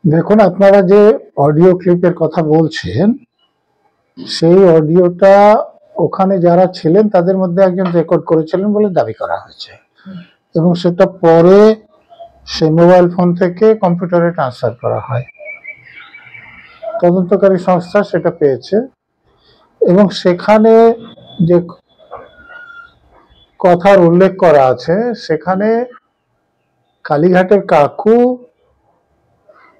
দেখুন, আপনারা যে অডিও ক্লিপের কথা বলছেন, সেই অডিওটা ওখানে যারা ছিলেন তাদের মধ্যে একজন রেকর্ড করেছিলেন বলে দাবি করা হয়েছে, এবং সেটা পরে সেই মোবাইল ফোন থেকে কম্পিউটারে ট্রান্সফার করা হয়। তদন্তকারী সংস্থা সেটা পেয়েছে, এবং সেখানে যে কথার উল্লেখ করা আছে সেখানে কালীঘাটের কাকু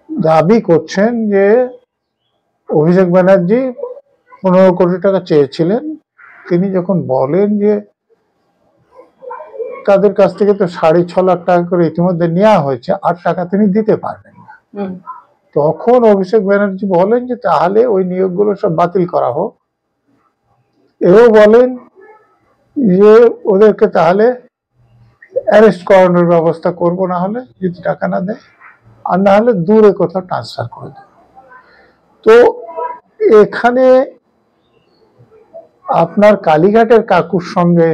দাবি করছেন যে অভিষেক ব্যানার্জি 15 কোটি টাকা চেয়েছিলেন। তিনি যখন বলেন যে তাদের কাছ থেকে তো 6.5 লাখ টাকা করে ইতিমধ্যে নেওয়া হয়েছে, 8 টাকা তিনি দিতে পারবেন না, তখন অভিষেক ব্যানার্জি বলেন যে তাহলে ওই নিয়োগগুলো সব বাতিল করা হোক। এও বলেন যে ওদেরকে তাহলে অ্যারেস্ট করানোর ব্যবস্থা করব, না হলে যদি টাকা না দেয়, আর না হলে দূরে কোথাও ট্রান্সফার করে দেব। তো এখানে আপনার কালীঘাটের কাকুর সঙ্গে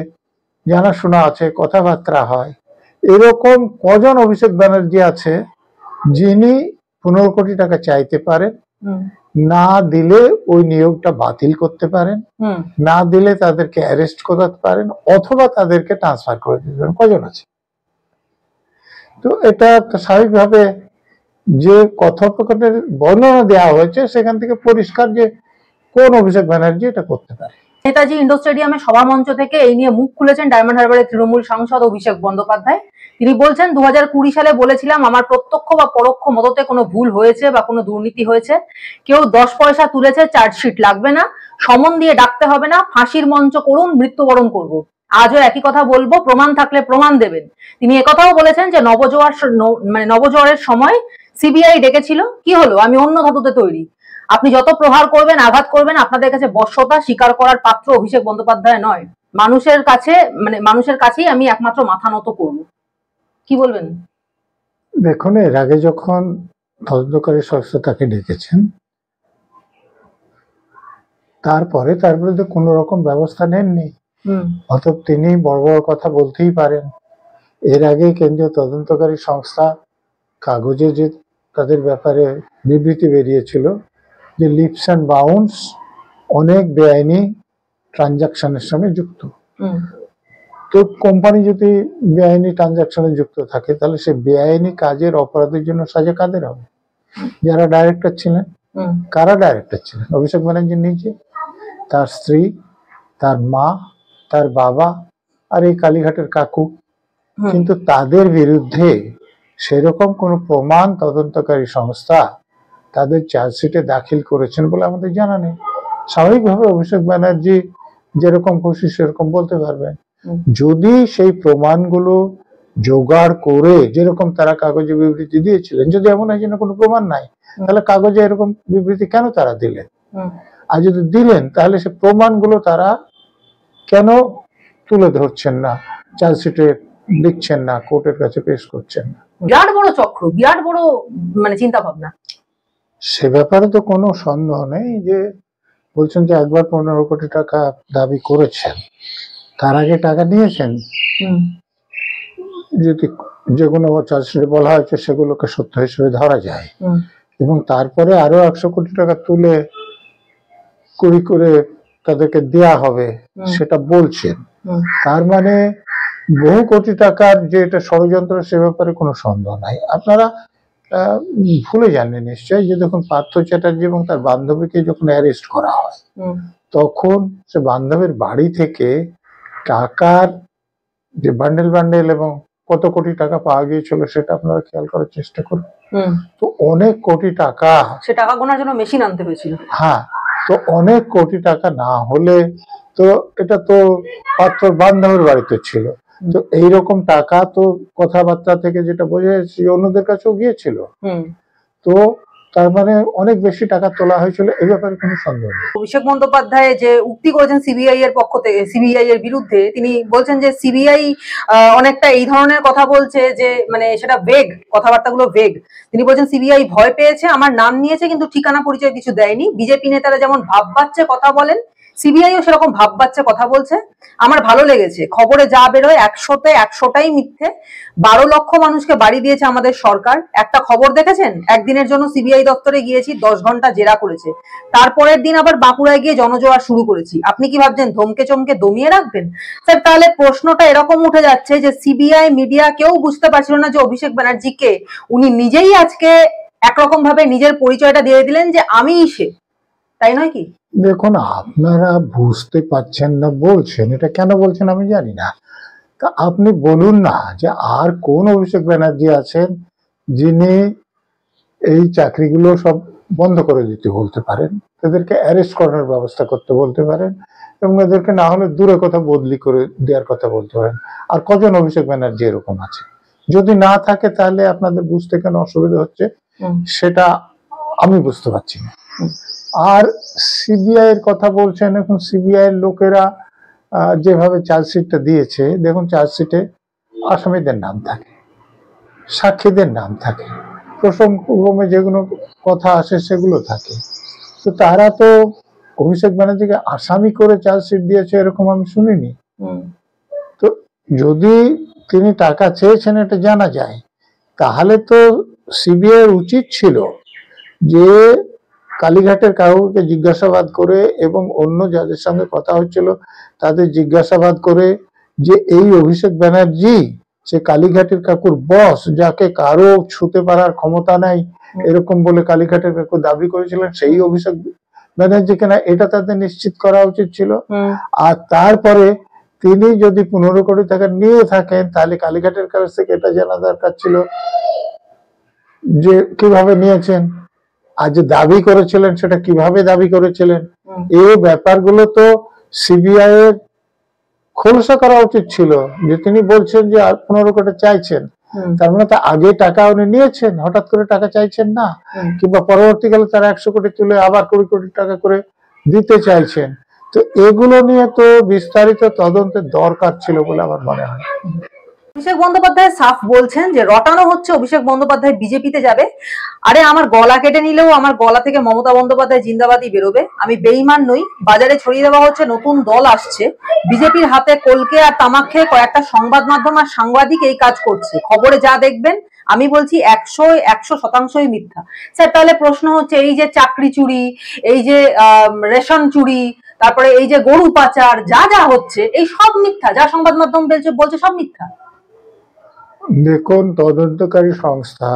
জানাশোনা আছে, কথাবার্তা হয়, এরকম কজন অভিষেক ব্যানার্জি আছে যিনি 15 কোটি টাকা চাইতে পারেন, না দিলে ওই নিয়োগটা বাতিল করতে পারেন, না দিলে তাদেরকে অ্যারেস্ট করতে পারেন, অথবা তাদেরকে ট্রান্সফার করে দিতে পারেন? কজন আছে? তো এটা স্বাভাবিকভাবে যে কথোপকথনের বর্ণনা দেওয়া হয়েছে সেখান থেকে পরিষ্কার যে কোন অভিষেক ব্যানার্জি এটা করতে পারে। নেতাজি ইন্ডোর স্টেডিয়ামে সভামঞ্চ থেকে এই নিয়ে মুখ খুলেছেন ডায়মন্ড হারবারের তৃণমূল সাংসদ অভিষেক বন্দ্যোপাধ্যায়। তিনি বলছেন, 2020 সালে বলেছিলাম আমার প্রত্যক্ষ বা পরোক্ষ মদতে কোনো ভুল হয়েছে বা কোনো দুর্নীতি হয়েছে। কেউ 10 পয়সা তুলেছে, চার্জশিট লাগবে না, সমন দিয়ে ডাকতে হবে না, ফাঁসির মঞ্চ করুন, মৃত্যুবরণ করব। আজও একই কথা বলবো, প্রমাণ থাকলে প্রমাণ দেবেন। তিনি একথাও বলেছেন যে নবজোয়ারের সময় সিবিআই ডেকেছিল, কি হলো, আমি অন্য ধাতুতে তৈরি। আপনি যত প্রহার করবেন, আঘাত করবেন, আপনাদের কাছে বশ্যতা স্বীকার করার পাত্র অভিষেক বন্দ্যোপাধ্যায় নয়। মানুষের কাছেই আমি একমাত্র মাথা নত করব। কি বলবেন? দেখুন, এর আগে যখন তদন্তকারী সংস্থা তাকে ডেকেছেন, তারপরে তার বিরুদ্ধে কোন রকম ব্যবস্থা নেননি। অতএব তিনি বড় বড় কথা বলতেই পারেন। এর আগে কেন্দ্রীয় তদন্তকারী সংস্থা কাগজে যে তাদের ব্যাপারে বিবৃতি বেরিয়েছিল যে লিপস অ্যান্ড বাউন্স অনেক বেআইনি ট্রানজাকশনের সঙ্গে যুক্ত। তো কোম্পানি যদি বেআইনি ট্রানজাকশনে যুক্ত থাকে, তাহলে সে বেআইনি কাজের অপরাধের জন্য সাজা কাদের হবে? যারা ডাইরেক্টর ছিলেন। কারা ডাইরেক্টর ছিলেন? অভিষেক ব্যানার্জি নিজে, তার স্ত্রী, তার মা, তার বাবা, আর এই কালীঘাটের কাকু। কিন্তু তাদের বিরুদ্ধে সেরকম কোনো প্রমাণ তদন্তকারী সংস্থা তাদের চার্জশিটে দাখিল করেছেন বলে আমাদের জানা নেই। স্বাভাবিকভাবে অভিষেক ব্যানার্জি যেরকম খুশি সেরকম বলতে পারবেন। যদি সেই প্রমাণগুলো জোগাড় করে, যেরকম তারা কাগজে বিবৃতি দিয়েছিলেন, যদি এমন হয় যে কোনো প্রমাণ নাই, তাহলে কাগজে এরকম বিবৃতি কেন তারা দিলেন? আর যদি দিলেন, তাহলে সে প্রমাণগুলো তারা কেন তুলে ধরছেন না, চার্জশিটে লিখছেন না, কোর্টের কাছে পেশ করছেন না? বিরাট বড় চক্র, বিরাট বড় চিন্তা ভাবনা। সে ব্যাপারে তো কোনো সন্দেহ নেই যে বলছেন যে একবার 15 কোটি টাকা দাবি করেছেন, তার আগে টাকা নিয়েছেন। যদি যেগুলো চার্জশিটে বলা হয়েছে সেগুলোকে সত্য হিসেবে ধরা যায়, এবং তারপরে আরো 100 কোটি টাকা তুলে কুড়ি করে তাদেরকে দেয়া হবে সেটা বলছেন, তার মানে বহু কোটি টাকার যে এটা ষড়যন্ত্র, সে ব্যাপারে কোনো সন্দেহ নাই। আপনারা ভুলে জানেন নিশ্চয়ই যে দেখুন, পার্থ চ্যাটার্জি এবং তার বান্ধবীকে যখন অ্যারেস্ট করা হয়, তখন সে বান্ধবীর বাড়ি থেকে টাকার যে বান্ডেল বান্ডেল এবং কত কোটি টাকা পাওয়া গিয়েছিল সেটা আপনারা খেয়াল করার চেষ্টা করুন। তো অনেক কোটি টাকা, সে টাকা গোনার জন্য মেশিন আনতে হয়েছিল। হ্যাঁ, তো অনেক কোটি টাকা না হলে তো এটা তো পার্থর বান্ধবীর বাড়িতে ছিল। তো এইরকম টাকা তো কথাবার্তা থেকে যেটা বোঝা যাচ্ছে অন্যদের কাছেও গিয়েছিল। তো তার মানে অনেক বেশি টাকা তোলা হয়েছিল, এই ব্যাপারে কোনো সন্দেহ নেই। অভিষেক বন্দ্যোপাধ্যায় যে উক্তি করেছেন সিবিআই এর পক্ষ থেকে, সিবিআই এর বিরুদ্ধে, তিনি বলছেন যে সিবিআই অনেকটা এই ধরনের কথা বলছে যে সেটা ভেগ, কথাবার্তাগুলো ভেগ। তিনি বলছেন সিবিআই ভয় পেয়েছে, আমার নাম নিয়েছে কিন্তু ঠিকানা পরিচয় কিছু দেয়নি। বিজেপি নেতারা যেমন ভাব পাচ্ছে কথা বলেন, সিবিআইও সেরকম ভাব বাচ্চা কথা বলছে। আমার ভালো লেগেছে, খবরে যা বেরোয় 100তে 100টাই মিথ্যে। 12 লক্ষ মানুষকে বাড়ি দিয়েছে আমাদের সরকার। একটা খবর দেখেছেন, একদিনের জন্য সিবিআই দপ্তরে গিয়েছি, 10 ঘন্টা জেরা করেছে, তারপরের দিন আবার বাঁকুড়ায় গিয়ে জনজোয়ার শুরু করেছি। আপনি কি ভাবছেন ধমকে চমকে দমিয়ে রাখবেন? স্যার, তাহলে প্রশ্নটা এরকম উঠে যাচ্ছে যে সিবিআই মিডিয়া কেউ বুঝতে পারছিল না যে অভিষেক ব্যানার্জিকে, উনি নিজেই আজকে একরকম ভাবে নিজের পরিচয়টা দিয়ে দিলেন যে আমিই সে, তাই নয় কি? দেখুন, আপনারা বুঝতে পারছেন না বলছেন, এটা কেন বলছেন আমি জানি না। তা আপনি বলুন না যে আর কোন অভিষেক ব্যানার্জি আছেন যিনি এই চাকরিগুলো সব বন্ধ করে দিতে বলতে পারেন, তাদেরকে অ্যারেস্ট করার ব্যবস্থা করতে বলতে পারেন, এবং এদেরকে না হলে দূরে কথা বদলি করে দেওয়ার কথা বলতে পারেন। আর কজন অভিষেক ব্যানার্জি এরকম আছে? যদি না থাকে তাহলে আপনাদের বুঝতে কেন অসুবিধা হচ্ছে সেটা আমি বুঝতে পারছি না। আর সিবিআই এর কথা বলছেন, এখন সিবিআই এর লোকেরা যেভাবে চার্জশিটটা দিয়েছে, দেখুন চার্জশিটে আসামিদের নাম থাকে, সাক্ষীদের নাম থাকে, প্রসঙ্গক্রমে যেগুলো কথা আসে সেগুলো থাকে। তো তারা তো অভিষেক ব্যানার্জিকে আসামি করে চার্জশিট দিয়েছে এরকম আমি শুনিনি। তো যদি তিনি টাকা চেয়েছেন এটা জানা যায়, তাহলে তো সিবিআই এর উচিত ছিল যে কালীঘাটের কাউকে জিজ্ঞাসাবাদ করে এবং অন্য যাদের সঙ্গে কথা হচ্ছিল তাদের জিজ্ঞাসাবাদ করে যে এই অভিষেক ব্যানার্জি সে কালীঘাটের কাকুর বস, যাকে কারো ছুতে পারার ক্ষমতা নাই এরকম বলে কালীঘাটের কাকু দাবি করেছিলেন, সেই অভিষেক ব্যানার্জি কিনা এটা তাদের নিশ্চিত করা উচিত ছিল। আর তারপরে তিনি যদি 15 কোটি টাকা নিয়ে থাকেন তাহলে কালীঘাটের কাছ থেকে এটা জানা দরকার ছিল যে কিভাবে নিয়েছেন, আর যে দাবি করেছিলেন সেটা কিভাবে দাবি করেছিলেন। এই ব্যাপারগুলো তো সিবিআই এর খোলসা করা উচিত ছিল। যে তিনি বলছেন যে আর 15 কোটি চাইছেন, তার মানে তো আগে টাকা উনি নিয়েছেন, হঠাৎ করে টাকা চাইছেন না, কিংবা পরবর্তীকালে তারা 100 কোটি তুলে আবার 20 কোটি টাকা করে দিতে চাইছেন। তো এগুলো নিয়ে তো বিস্তারিত তদন্তের দরকার ছিল বলে আমার মনে হয়। অভিষেক বন্দ্যোপাধ্যায় সাফ বলছেন যে রটানো হচ্ছে অভিষেক বন্দ্যোপাধ্যায় বিজেপিতে যাবে। আরে আমার গলা কেটে নিলেও আমার গলা থেকে মমতা বন্দ্যোপাধ্যায় জিন্দাবাদই বেরোবে, আমি বেইমান নই। বাজারে ছড়িয়ে দেওয়া হচ্ছে নতুন দল আসছে, বিজেপির হাতে কলকে আর তামাক খেয়ে কয়েকটা সংবাদ মাধ্যম আর সাংবাদিক এই কাজ করছে। খবরে যা দেখবেন আমি বলছি 100% মিথ্যা। স্যার, তাহলে প্রশ্ন হচ্ছে এই যে চাকরি চুরি, এই যে রেশন চুরি, তারপরে এই যে গরু পাচার, যা যা হচ্ছে এই সব মিথ্যা, যা সংবাদ মাধ্যম বলছে সব মিথ্যা। দেখুন, তদন্তকারী সংস্থা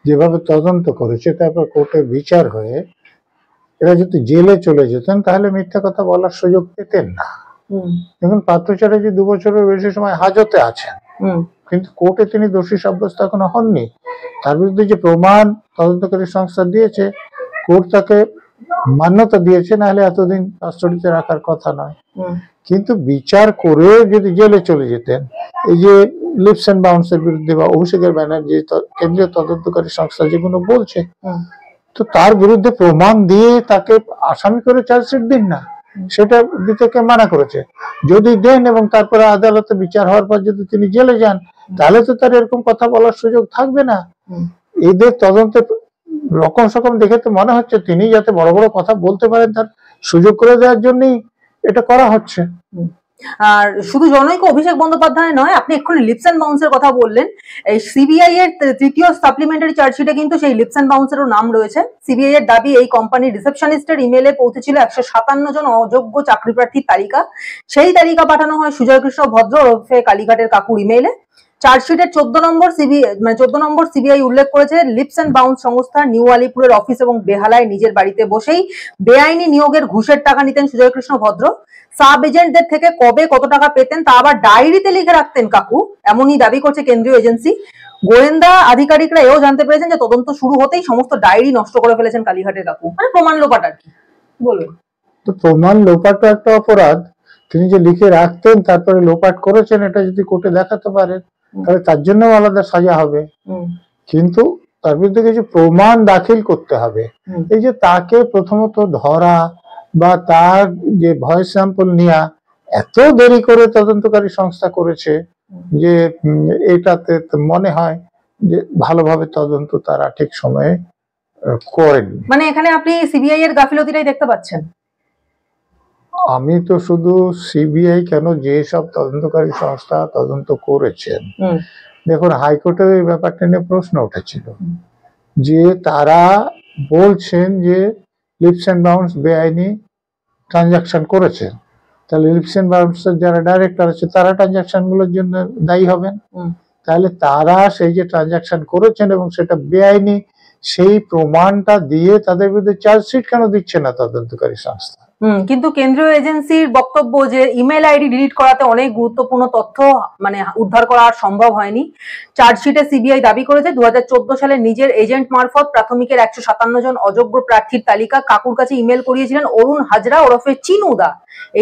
যেভাবে তদন্ত করেছে, তারপর কোর্টে বিচার হয়ে এরা যদি জেলে চলে যেতেন তাহলে মিথ্যা কথা বলার সুযোগ পেতেন না। দেখুন, পার্থ চ্যাটার্জি 2 বছরের বেশি সময় হাজতে আছেন, কিন্তু কোর্টে তিনি দোষী সাব্যস্ত এখনো হননি। তার বিরুদ্ধে যে প্রমাণ তদন্তকারী সংস্থা দিয়েছে, কোর্ট তাকে মান্যতা দিয়েছে, নাহলে এতদিন কাস্টডিতে রাখার কথা নয়। কিন্তু বিচার করে যদি জেলে চলে যেতেন, এই যে লিপস এন্ড বাউন্সের বিরুদ্ধে বা অভিষেকের ব্যানার্জি কেন্দ্রীয় তদন্তকারী সংস্থা যেগুলো বলছে, তো তার বিরুদ্ধে প্রমাণ দিয়ে তাকে আসামি করে চার্জশিট দিন না, সেটা দিতে কে মানা করেছে? যদি দেন এবং তারপরে আদালতে বিচার হওয়ার পর যদি তিনি জেলে যান, তাহলে তো তার এরকম কথা বলার সুযোগ থাকবে না। এদের তদন্তের রকম সকম দেখে তো মনে হচ্ছে তিনি যাতে বড় বড় কথা বলতে পারেন তার সুযোগ করে দেওয়ার জন্যই এটা করা হচ্ছে। আর শুধু জনৈক অভিষেক বন্দ্যোপাধ্যায় নয়, আপনি এক্ষুনি লিপস এন্ড বাউন্সের কথা বললেন, এই সিবিআই এর 3য় সাপ্লিমেন্টারি চার্জশিটে কিন্তু সেই লিপস এন্ড বাউন্সেরও নাম রয়েছে। সিবিআই এর দাবি এই কোম্পানির রিসেপশনিস্টের ইমেলে পৌঁছেছিল 157 জন অযোগ্য চাকরি প্রার্থীর তালিকা। সেই তালিকা পাঠানো হয় সুজয় কৃষ্ণ ভদ্র ওরফে কালীঘাটের কাকুর ইমেইলে। চার্জশিটের 14 নম্বর সিবিআই উল্লেখ করেছে লিপস এন্ড বাউন্স সংস্থার নিউ আলিপুরের অফিস এবং বেহালায় নিজের বাড়িতে বসেই বেআইনি নিয়োগের ঘুষের টাকা নিতেন সুজয় কৃষ্ণ ভদ্র। সাব এজেন্টদের থেকে কবে কত টাকা পেতেন তা আবার ডায়েরিতে লিখে রাখতেন কাকু, এমনই দাবি করছে কেন্দ্রীয় এজেন্সি। গোয়েন্দা আধিকারিকরা এও জানতে পেরেছেন যে তদন্ত শুরু হতেই সমস্ত ডায়েরি নষ্ট করে ফেলেছেন কালীঘাটের কাকু। মানে প্রমাণ লোপাট আর কি বলুন। তো প্রমাণ লোপাট একটা অপরাধ, তিনি যে লিখে রাখতেন তারপরে লোপাট করেছেন এটা যদি কোর্টে দেখাতে পারেন তাহলে তার জন্য আলাদা সাজা হবে, কিন্তু তার বিরুদ্ধে কিছু প্রমাণ দাখিল করতে হবে। এই যে তাকে প্রথমত ধরা বা তার যে ভয়েস স্যাম্পল নেওয়া এত দেরি করে তদন্তকারী সংস্থা করেছে যে এটাতে মনে হয় যে ভালোভাবে তদন্ত তারা ঠিক সময়ে করেন। মানে এখানে আপনি সিবিআই এর গাফিলতিটাই দেখতে পাচ্ছেন। আমি তো শুধু সিবিআই কেন, যে সব তদন্তকারী সংস্থা তদন্ত করেছেন, দেখুন হাইকোর্টের এই ব্যাপারটা নিয়ে প্রশ্ন উঠেছিল যে তারা বলছেন যে লিপস অ্যান্ড বাউন্স বেআইনি ট্রানজাকশন করেছেন, তাহলে লিপস অ্যান্ড বাউন্সের যারা ডাইরেক্টর আছে তারা ট্রানজাকশন গুলোর জন্য দায়ী হবেন। তাহলে তারা সেই যে ট্রানজাকশন করেছেন এবং সেটা বেআইনি, সেই প্রমাণটা দিয়ে তাদের বিরুদ্ধে চার্জশিট কেন দিচ্ছে না তদন্তকারী সংস্থা? কিন্তু কেন্দ্রীয় এজেন্সির বক্তব্য যে ইমেল আইডি ডিলিট করাতে অনেক গুরুত্বপূর্ণ তথ্য মানে উদ্ধার করা আর সম্ভব হয়নি। চার্জশিটে সিবিআই দাবি করেছে 2014 সালে নিজের এজেন্ট মারফত প্রাথমিকের 157 জন অযোগ্য প্রার্থীর তালিকা কাকুর কাছে ইমেল করিয়েছিলেন অরুণ হাজরা ওরফে চিনুদা।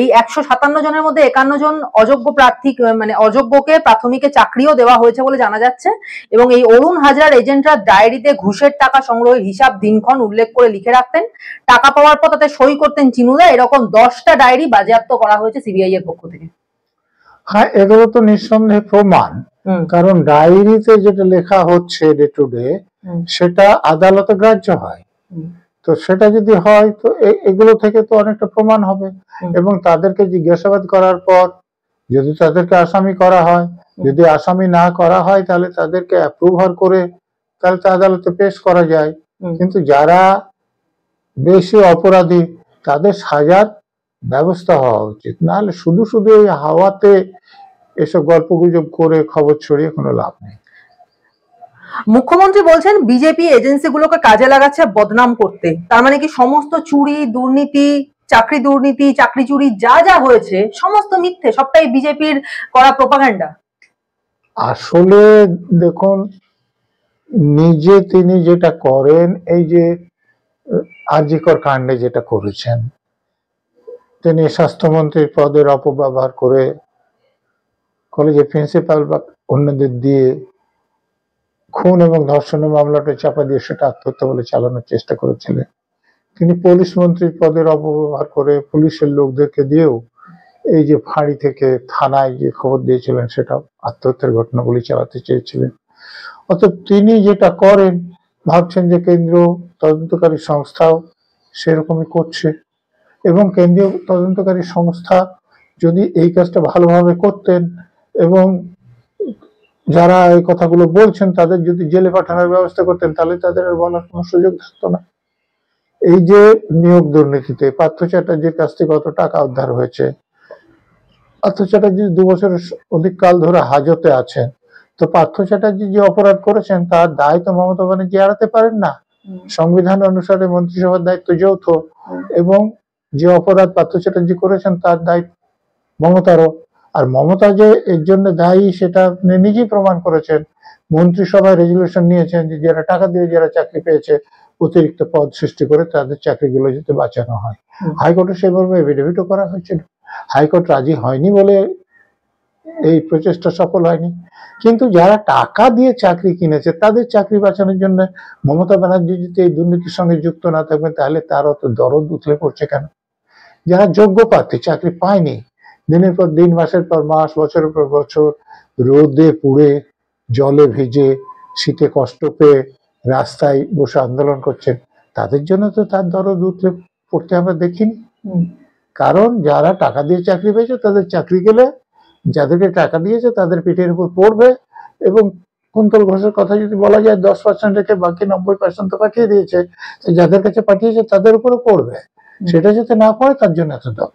এই 157 জনের মধ্যে 51 জন অযোগ্য প্রার্থী মানে অযোগ্যকে প্রাথমিকে চাকরিও দেওয়া হয়েছে বলে জানা যাচ্ছে। এবং এই অরুণ হাজরার এজেন্টরা ডায়েরিতে ঘুষের টাকা সংগ্রহের হিসাব দিনক্ষণ উল্লেখ করে লিখে রাখতেন, টাকা পাওয়ার পর তাতে সই করতেন চিনুদা। এরকম 10টা ডায়েরি বাজেয়াপ্ত করা হয়েছে সিবিআই এর পক্ষ থেকে। হ্যাঁ, এগুলো তো নিঃসন্দেহে প্রমাণ, কারণ ডায়েরিতে যেটা লেখা হচ্ছে ডে টু ডে সেটা আদালতে গ্রাহ্য হয়। তো সেটা যদি হয় তো এগুলো থেকে তো অনেকটা প্রমাণ হবে। এবং তাদেরকে জিজ্ঞাসাবাদ করার পর যদি তাদেরকে আসামি করা হয়, যদি আসামি না করা হয় তাহলে তাদেরকে অ্যাপ্রুভার করে তাহলে তো আদালতে পেশ করা যায়। কিন্তু যারা বেশি অপরাধী তাদের সাজার ব্যবস্থা হওয়া উচিত, নাহলে শুধু শুধু এই হাওয়াতে এসব গল্প গুজব করে খবর ছড়িয়ে কোনো লাভ নেই। মুখ্যমন্ত্রী বলছেন বিজেপি এজেন্সিগুলোকে কাজে লাগাচ্ছে বদনাম করতে। তার মানে কি সমস্ত চুরি, দুর্নীতি, চাকরি দুর্নীতি, চাকরি চুরি যা যা হয়েছে সমস্ত মিথ্যে, সবটাই বিজেপির করা প্রোপাগান্ডা? আসলে দেখুন, নিজে তিনি যেটা করেন, এই যে আরজিকর কাণ্ডে যেটা করেছেন, তিনি স্বাস্থ্যমন্ত্রীর পদের অপব্যবহার করে কলেজের প্রিন্সিপাল বা অন্যদের দিয়ে খুন এবং ধর্ষণের মামলাটা চাপা দিয়ে সেটা আত্মহত্যা বলে চালানোর চেষ্টা করেছিলেন। তিনি পুলিশ মন্ত্রীর পদের অপব্যবহার করে পুলিশের লোকদেরকে দিয়েও এই যে ফাঁড়ি থেকে থানায় যে খবর দিয়েছিলেন সেটা আত্মহত্যার ঘটনাগুলি চালাতে চেয়েছিলেন। অতএব তিনি যেটা করেন ভাবছেন যে কেন্দ্রীয় তদন্তকারী সংস্থাও সেরকমই করছে, এবং কেন্দ্রীয় তদন্তকারী সংস্থা যদি এই কাজটা ভালোভাবে করতেন এবং যারা এই কথাগুলো বলছেন তাদের যদি জেলে পাঠানোর ব্যবস্থা করতেন তাহলে তাদের আর বলার কোনো সুযোগ থাকতো না। এই যে নিয়োগ দুর্নীতিতে পার্থ চ্যাটার্জির কাছ থেকে কত টাকা উদ্ধার হয়েছে, পার্থ চ্যাটার্জি 2 বছরের অধিক কাল ধরে হাজতে আছেন, তো পার্থ চ্যাটার্জি যে অপরাধ করেছেন তার দায় তো মমতা ব্যানার্জি এড়াতে পারেন না। সংবিধান অনুসারে মন্ত্রিসভার দায়িত্ব যৌথ, এবং যে অপরাধ পার্থ চ্যাটার্জি করেছেন তার দায়িত্ব মমতারও। আর মমতা যে এর জন্য দায়ী সেটা নিজেই প্রমাণ করেছেন। মন্ত্রিসভায় রেজুলেশন নিয়েছেন যে যারা টাকা দিয়ে যারা চাকরি পেয়েছে অতিরিক্ত পদ সৃষ্টি করে তাদের চাকরিগুলো যাতে বাঁচানো হয়। হাইকোর্টে সেভাবে এফিডেভিটও করা হয়েছিল, হাইকোর্ট রাজি হয়নি বলে এই প্রচেষ্টা সফল হয়নি। কিন্তু যারা টাকা দিয়ে চাকরি কিনেছে তাদের চাকরি বাঁচানোর জন্য মমতা ব্যানার্জি যদি এই দুর্নীতির সঙ্গে যুক্ত না থাকবেন তাহলে তার অত দরদ উথলে পড়ছে কেন? যারা যোগ্য প্রার্থী চাকরি পায়নি, দিনের পর দিন, মাসের পর মাস, বছরের পর বছর রোদে পুড়ে জলে ভিজে শীতে কষ্ট পেয়ে রাস্তায় বসে আন্দোলন করছেন, তাদের জন্য তো তার দরদ উঠলে পড়তে আমরা দেখিনি। কারণ যারা টাকা দিয়ে চাকরি পেয়েছে তাদের চাকরি গেলে যাদেরকে টাকা দিয়েছে তাদের পিঠের উপর পড়বে। এবং কুন্তল ঘোষের কথা যদি বলা যায় 10% রেখে বাকি 90% তো পাঠিয়ে দিয়েছে, যাদের কাছে পাঠিয়েছে তাদের উপরে পড়বে, সেটা যাতে না পড়ে তার জন্য এত দরদ।